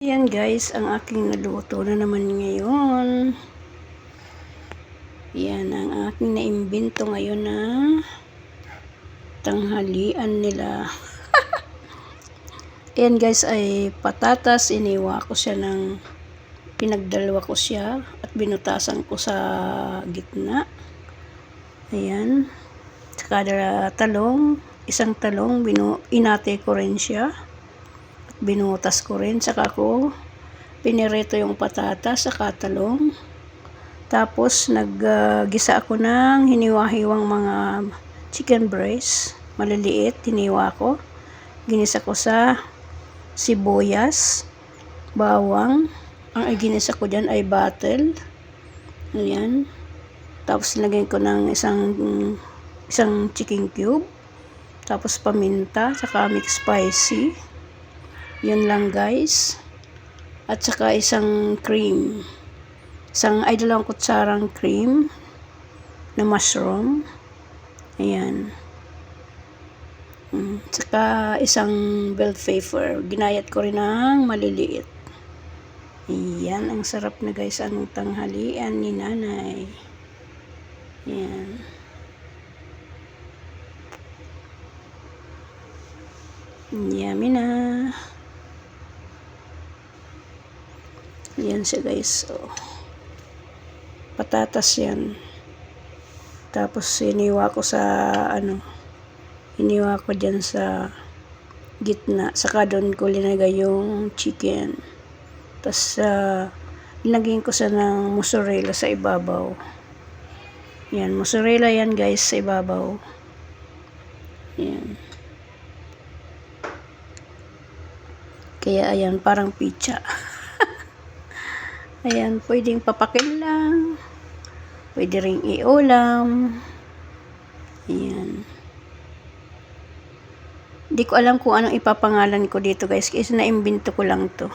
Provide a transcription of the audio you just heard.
Yan guys, ang aking naluto na naman ngayon. Yan ang aking naimbento ngayon na tanghalian nila. Yan guys ay patatas. Iniwa ko siya pinagdalawa ko siya at binutasan ko sa gitna. Ayan. Saka talong. Isang talong, inate ko rin siya. At binutas ko rin. Saka ko pinirito yung patatas saka talong. Tapos naggisa ako ng hiniwa-hiwang mga chicken breast. Maliliit, hiniwa ko. Ginisa ko sa sibuyas, bawang. Ang ginisa ko dyan ay batel. Ayan. Tapos nilagyan ko ng isang chicken cube. Tapos paminta, saka mix spicy. Yun lang guys. At saka isang cream. Dalawang kutsarang cream na mushroom. Ayan. Saka isang bell pepper. Ginayat ko rin ng maliliit. Ayan. Ang sarap na guys ang tanghalian ni nanay. Ayan. Yummy na. Yan siya guys. Oh. Patatas yan. Tapos iniwa ko iniwa ko dyan sa gitna. Saka doon ko linagay yung chicken. Tapos linagyan ko sa ng mozzarella sa ibabaw. Yan, mozzarella yan guys sa ibabaw. Yan. Kaya ayan, parang pizza. Ayan, pwedeng papakin lang. Pwede ring iulam. Ayan. Hindi ko alam kung anong ipapangalan ko dito guys. Kasi naimbento ko lang to.